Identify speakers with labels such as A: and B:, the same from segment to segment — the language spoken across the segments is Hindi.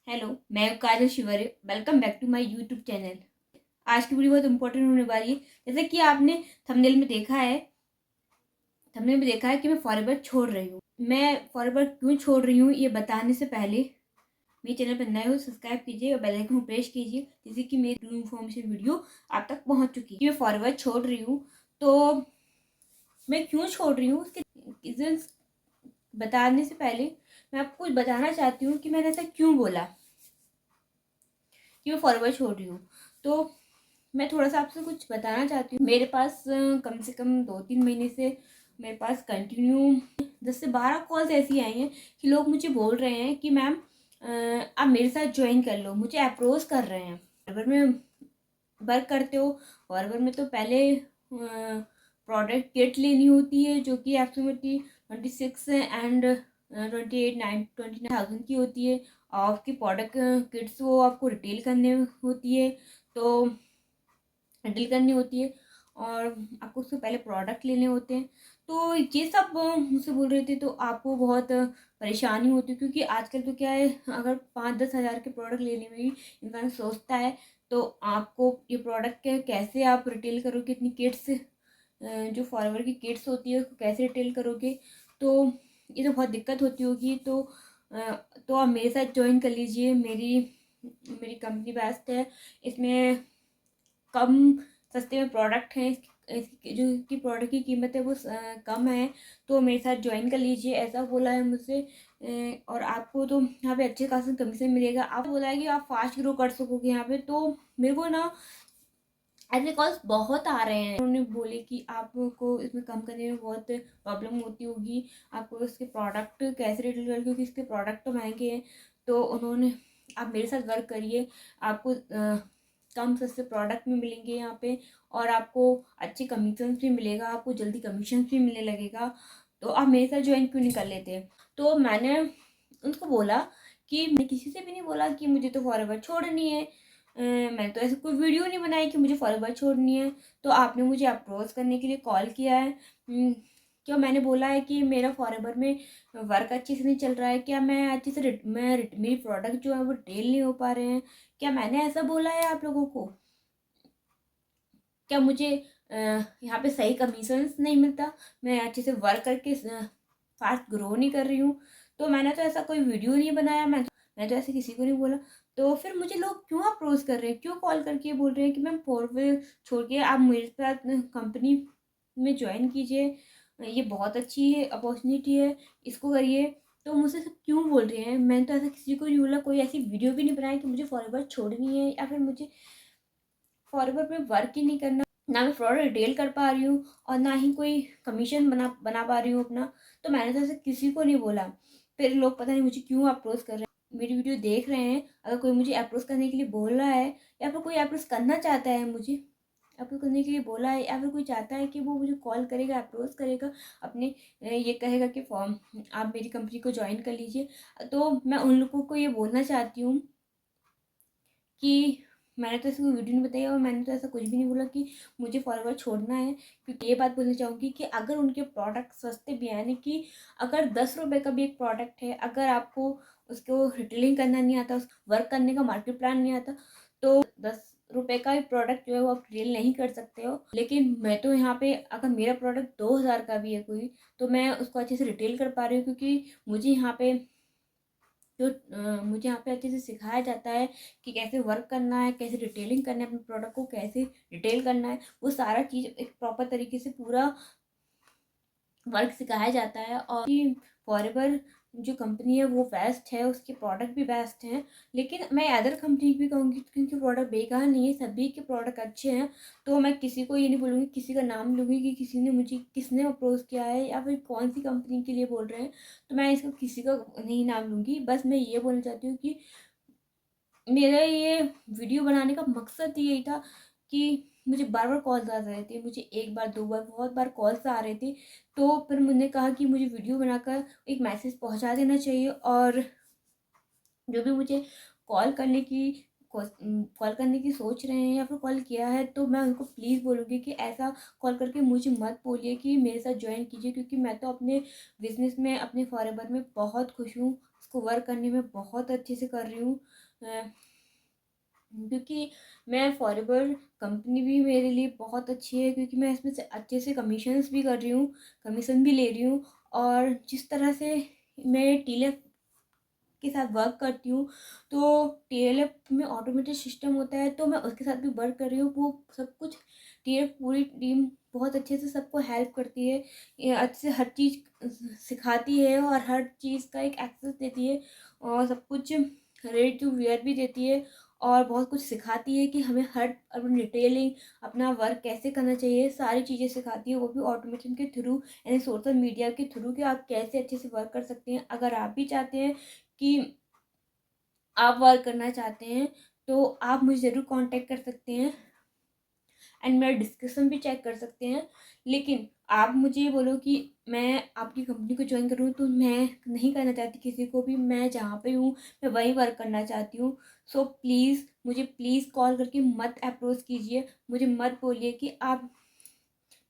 A: हेलो, मैं हूँ Kajal Shivre. Welcome back to my YouTube channel. आज की वीडियो बहुत इंपॉर्टेंट होने वाली है। जैसे कि आपने थंबनेल में देखा है कि मैं फॉरएवर छोड़ रही हूँ। मैं फॉरएवर क्यों छोड़ रही हूँ ये बताने से पहले मेरे चैनल पर नए हो सब्सक्राइब कीजिए और बेल आइकन को प्रेस कीजिए, जिससे कि मेरी न्यू इन्फॉर्मेशन वीडियो आप तक पहुँच चुकी है। कि मैं फॉरएवर छोड़ रही हूँ, तो मैं क्यों छोड़ रही हूँ उसके रीजंस बताने से पहले मैं आपको कुछ बताना चाहती हूँ कि मैंने ऐसा क्यों बोला कि मैं फॉरवर्ड छोड़ रही हूँ। तो मैं थोड़ा सा आपसे कुछ बताना चाहती हूँ। मेरे पास कम से कम 2-3 महीने से मेरे पास कंटिन्यू 10 से 12 कॉल्स ऐसी आई हैं कि लोग मुझे बोल रहे हैं कि मैम आप मेरे साथ ज्वाइन कर लो। मुझे अप्रोच कर रहे हैं। फॉरवर्ड में वर्क करते हो। फॉरवर्ड में तो पहले प्रोडक्ट किट लेनी होती है, जो कि अप्रॉक्सीमेटली 26 एंड 28,929,000 की होती है। और आपकी प्रोडक्ट किट्स वो आपको रिटेल करने होती है, तो रिटेल करनी होती है और आपको उससे पहले प्रोडक्ट लेने होते हैं। तो ये सब मुझसे बोल रहे थे, तो आपको बहुत परेशानी होती है, क्योंकि आजकल तो क्या है, अगर 5-10 हज़ार के प्रोडक्ट लेने में भी इंसान सोचता है, तो आपको ये प्रोडक्ट कैसे आप रिटेल करोगे, इतनी किट्स जो फॉरएवर की किट्स होती है उसको कैसे रिटेल करोगे। तो ये तो बहुत दिक्कत होती होगी। तो आप मेरे साथ ज्वाइन कर लीजिए। मेरी मेरी कंपनी बेस्ट है। इसमें कम सस्ते में प्रोडक्ट हैं। इसकी जो इसकी प्रोडक्ट की कीमत है वो कम है। तो मेरे साथ ज्वाइन कर लीजिए, ऐसा बोला है मुझसे। और आपको तो यहाँ पे अच्छे खासा कमीशन मिलेगा। आप बोला है कि आप फास्ट ग्रो कर सकोगे यहाँ पे। तो मेरे को ना ऐसे कॉल्स बहुत आ रहे हैं। उन्होंने बोले कि आपको इसमें कम करने में बहुत प्रॉब्लम होती होगी, आपको इसके प्रोडक्ट कैसे रिटेल कर, क्योंकि इसके प्रोडक्ट तो महंगे हैं। तो उन्होंने आप मेरे साथ वर्क करिए, आपको कम सस्ते प्रोडक्ट भी मिलेंगे यहाँ पे, और आपको अच्छे कमीशन भी मिलेगा, आपको जल्दी कमीशन भी मिलने लगेगा। तो आप मेरे साथ ज्वाइन क्यों नहीं कर लेते। तो मैंने उनको बोला कि मैं किसी से भी नहीं बोला कि मुझे तो फॉरएवर छोड़नी है। मैंने तो ऐसी कोई वीडियो नहीं बनाई कि मुझे फॉरएवर छोड़नी है। तो आपने मुझे अप्रोच करने के लिए कॉल किया है। क्या मैंने बोला है कि मेरा फॉरएवर में वर्क अच्छे से नहीं चल रहा है? क्या मैं अच्छे से मेरी प्रोडक्ट जो है वो रिटेल नहीं हो पा रहे हैं? क्या मैंने ऐसा बोला है आप लोगों को? क्या मुझे यहाँ पे सही कमीशंस नहीं मिलता? मैं अच्छे से वर्क करके फास्ट ग्रो नहीं कर रही हूँ? तो मैंने तो ऐसा कोई वीडियो नहीं बनाया, मैं तो ऐसे किसी को नहीं बोला। तो फिर मुझे लोग क्यों अप्रोच कर रहे हैं, क्यों कॉल करके बोल रहे हैं कि मैम फॉरवर्ड छोड़ के आप मेरे साथ कंपनी में ज्वाइन कीजिए, ये बहुत अच्छी है अपॉर्चुनिटी है, इसको करिए। तो मुझसे सब क्यों बोल रहे हैं? मैंने तो ऐसा किसी को नहीं बोला, कोई ऐसी वीडियो भी नहीं बनाई कि मुझे फॉरवर्ड छोड़नी है, या फिर मुझे फॉरवर्ड में वर्क ही नहीं करना। ना मैं फ्रॉड रिटेल कर पा रही हूँ और ना ही कोई कमीशन बना बना पा रही हूँ अपना। तो मैंने तो ऐसे किसी को नहीं बोला। फिर लोग पता नहीं मुझे क्यों अप्रोच कर रहे हैं, मेरी वीडियो देख रहे हैं। अगर कोई मुझे अप्रोच करने के लिए बोल रहा है, या फिर कोई अप्रोच करना चाहता है, मुझे अप्रोच करने के लिए बोला है, या फिर कोई चाहता है कि वो मुझे कॉल करेगा, अप्रोच करेगा, अपने ये कहेगा कि फॉर्म आप मेरी कंपनी को ज्वाइन कर लीजिए, तो मैं उन लोगों को ये बोलना चाहती हूँ कि मैंने तो ऐसी कोई वीडियो नहीं बताई और मैंने तो ऐसा कुछ भी नहीं बोला कि मुझे फॉरवर्ड छोड़ना है। क्योंकि ये बात बोलना चाहूँगी कि अगर उनके प्रोडक्ट सस्ते भी हैं, यानी कि अगर 10 रुपये का भी एक प्रोडक्ट है, अगर आपको उसको रिटेलिंग करना नहीं आता, उस वर्क करने का मार्केट प्लान नहीं आता, तो 10 रुपये का भी प्रोडक्ट जो है वो आप रिटेल नहीं कर सकते हो। लेकिन मैं तो यहाँ पे अगर मेरा प्रोडक्ट 2,000 का भी है कोई, तो मैं उसको अच्छे से रिटेल कर पा रही हूँ, क्योंकि मुझे यहाँ पे अच्छे से सिखाया जाता है कि कैसे वर्क करना है, कैसे रिटेलिंग करना है, अपने प्रोडक्ट को कैसे रिटेल करना है। वो सारा चीज़ एक प्रॉपर तरीके से पूरा वर्क सिखाया जाता है। और फॉरएवर जो कंपनी है वो बेस्ट है, उसके प्रोडक्ट भी बेस्ट हैं। लेकिन मैं अदर कंपनी भी कहूँगी क्योंकि प्रोडक्ट बेकार नहीं है, सभी के प्रोडक्ट अच्छे हैं। तो मैं किसी को ये नहीं बोलूँगी, किसी का नाम लूँगी कि किसने अप्रोच किया है या फिर कौन सी कंपनी के लिए बोल रहे हैं। तो मैं इसको किसी का नहीं नाम लूँगी। बस मैं ये बोलना चाहती हूँ कि मेरा ये वीडियो बनाने का मकसद यही था कि मुझे बार बार कॉल्स आ रहे थे, मुझे एक बार दो बार बहुत बार कॉल्स आ रहे थे। तो फिर मैंने कहा कि मुझे वीडियो बनाकर एक मैसेज पहुंचा देना चाहिए, और जो भी मुझे कॉल करने की कॉल करने की सोच रहे हैं या फिर कॉल किया है, तो मैं उनको प्लीज़ बोलूँगी कि ऐसा कॉल करके मुझे मत बोलिए कि मेरे साथ ज्वाइन कीजिए, क्योंकि मैं तो अपने बिज़नेस में, अपने फॉरएवर में बहुत खुश हूँ। को वर्क करने में बहुत अच्छे से कर रही हूँ, क्योंकि मैं फॉरएवर कंपनी भी मेरे लिए बहुत अच्छी है, क्योंकि मैं इसमें से अच्छे से कमीशंस भी कर रही हूँ, कमीशन भी ले रही हूँ। और जिस तरह से मैं टीएलएफ के साथ वर्क करती हूँ, तो टीएलएफ में ऑटोमेटेड सिस्टम होता है, तो मैं उसके साथ भी वर्क कर रही हूँ। वो सब कुछ टीएलएफ पूरी टीम बहुत अच्छे से सबको हेल्प करती है, ये अच्छे से हर चीज़ सिखाती है और हर चीज़ का एक एक्सेस देती है, और सब कुछ रेडी टू वेयर भी देती है, और बहुत कुछ सिखाती है कि हमें हर अपनी डिटेलिंग, अपना वर्क कैसे करना चाहिए, सारी चीज़ें सिखाती है, वो भी ऑटोमेशन के थ्रू, यानी सोशल मीडिया के थ्रू, कि आप कैसे अच्छे से वर्क कर सकते हैं। अगर आप भी चाहते हैं कि आप वर्क करना चाहते हैं, तो आप मुझे ज़रूर कांटेक्ट कर सकते हैं, एंड मेरा डिस्क्रिप्शन भी चेक कर सकते हैं। लेकिन आप मुझे ये बोलो कि मैं आपकी कंपनी को ज्वाइन करूँ, तो मैं नहीं करना चाहती किसी को भी, मैं जहाँ पे हूँ मैं वहीं वर्क करना चाहती हूँ। सो प्लीज़ मुझे प्लीज़ कॉल करके मत अप्रोच कीजिए, मुझे मत बोलिए कि आप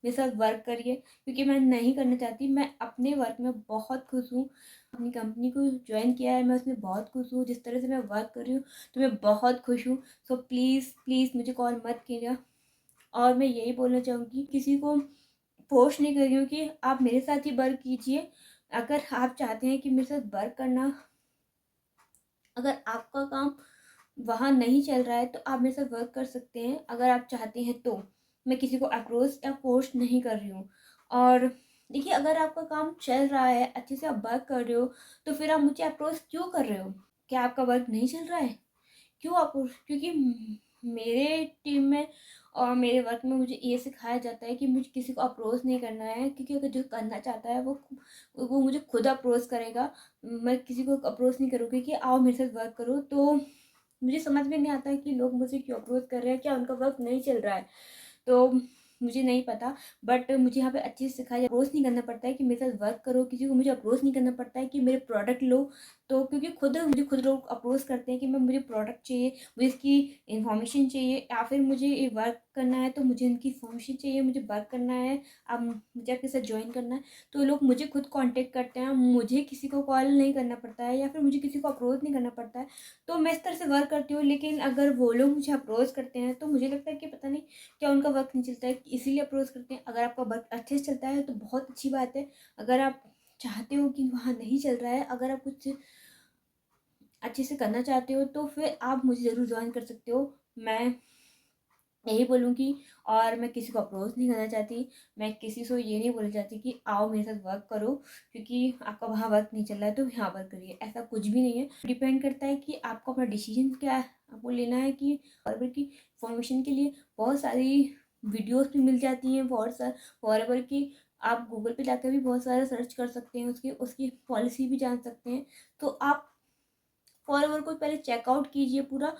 A: मेरे साथ वर्क करिए, क्योंकि मैं नहीं करना चाहती। मैं अपने वर्क में बहुत खुश हूँ, अपनी कंपनी को ज्वाइन किया है, मैं उसमें बहुत खुश हूँ, जिस तरह से मैं वर्क कर रही हूँ तो मैं बहुत खुश हूँ। सो प्लीज़ प्लीज़ मुझे कॉल मत कीजिए। और मैं यही बोलना चाहूँगी, किसी को फोर्स नहीं कर रही हूँ कि आप मेरे साथ ही वर्क कीजिए। अगर आप चाहते हैं कि मेरे साथ वर्क करना, अगर आपका काम वहाँ नहीं चल रहा है, तो आप मेरे साथ वर्क कर सकते हैं, अगर आप चाहते हैं तो। मैं किसी को अप्रोच या फोर्स नहीं कर रही हूँ। और देखिए, अगर आपका काम चल रहा है, अच्छे से आप वर्क कर रहे हो, तो फिर आप मुझे अप्रोच क्यों कर रहे हो? क्या आपका वर्क नहीं चल रहा है? क्यों अप्रोच? क्योंकि मेरे टीम में और मेरे वर्क में मुझे ये सिखाया जाता है कि मुझे किसी को अप्रोच नहीं करना है, क्योंकि अगर जो करना चाहता है वो मुझे खुद अप्रोच करेगा। मैं किसी को अप्रोच नहीं करूँगी कि आओ मेरे साथ वर्क करो। तो मुझे समझ में नहीं आता है कि लोग मुझे क्यों अप्रोच कर रहे हैं, क्या उनका वर्क नहीं चल रहा है? तो मुझे नहीं पता, बट मुझे यहाँ पे अच्छे से सिखाया अप्रोच नहीं करना पड़ता है कि मेरे साथ वर्क करो, किसी को मुझे अप्रोच नहीं करना पड़ता है कि मेरे प्रोडक्ट लो। तो क्योंकि खुद लोग अप्रोच करते हैं कि मैं मुझे प्रोडक्ट चाहिए, मुझे इसकी इन्फॉर्मेशन चाहिए, या फिर मुझे ये वर्क करना है तो मुझे इनकी इन्फॉर्मेशन चाहिए, मुझे वर्क करना है, अब मुझे आपके साथ ज्वाइन करना है। तो लोग मुझे खुद कांटेक्ट करते हैं, मुझे किसी को कॉल नहीं करना पड़ता है, या फिर मुझे किसी को अप्रोच नहीं करना पड़ता है। तो मैं इस तरह से वर्क करती हूँ। लेकिन अगर वो लोग मुझे अप्रोच करते हैं, तो मुझे लगता है कि पता नहीं क्या उनका वर्क नहीं चलता है, इसीलिए अप्रोच करते हैं। अगर आपका वर्क अच्छे से चलता है तो बहुत अच्छी बात है। अगर आप चाहते हो कि वहाँ नहीं चल रहा है, अगर आप कुछ अच्छे से करना चाहते हो, तो फिर आप मुझे ज़रूर ज्वाइन कर सकते हो। मैं यही बोलूँगी। और मैं किसी को अप्रोच नहीं करना चाहती, मैं किसी से ये नहीं बोलना चाहती कि आओ मेरे साथ वर्क करो, क्योंकि आपका वहाँ वर्क नहीं चल रहा है तो यहाँ वर्क करिए, ऐसा कुछ भी नहीं है। डिपेंड करता है कि आपको अपना डिसीजन क्या है, आपको लेना है कि। फॉरएवर की फॉर्मेशन के लिए बहुत सारी वीडियोस भी मिल जाती हैं, बहुत सारे फॉरएवर की। आप गूगल पे जाकर भी बहुत सारा सर्च कर सकते हैं, उसकी उसकी पॉलिसी भी जान सकते हैं। तो आप फॉरएवर को पहले चेकआउट कीजिए, पूरा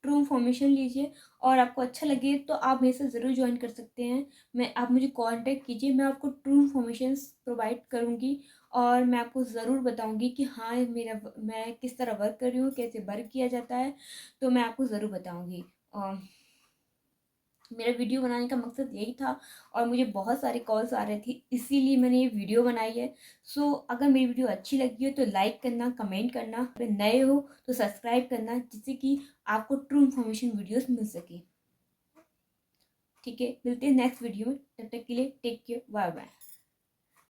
A: ट्रू इन्फॉर्मेशन लीजिए, और आपको अच्छा लगे तो आप मेरे से ज़रूर ज्वाइन कर सकते हैं। आप मुझे कांटेक्ट कीजिए, मैं आपको ट्रू इन्फॉर्मेशन प्रोवाइड करूँगी, और मैं आपको ज़रूर बताऊँगी कि हाँ मैं किस तरह वर्क कर रही हूँ, कैसे वर्क किया जाता है, तो मैं आपको ज़रूर बताऊँगी। मेरा वीडियो बनाने का मकसद यही था, और मुझे बहुत सारे कॉल्स आ रहे थे, इसीलिए मैंने ये वीडियो बनाई है। सो अगर मेरी वीडियो अच्छी लगी हो तो लाइक करना, कमेंट करना, अगर नए हो तो सब्सक्राइब करना, जिससे कि आपको ट्रू इन्फॉर्मेशन वीडियोस मिल सके। ठीक है, मिलते हैं नेक्स्ट वीडियो में, तब तक के लिए टेक केयर, बाय बाय।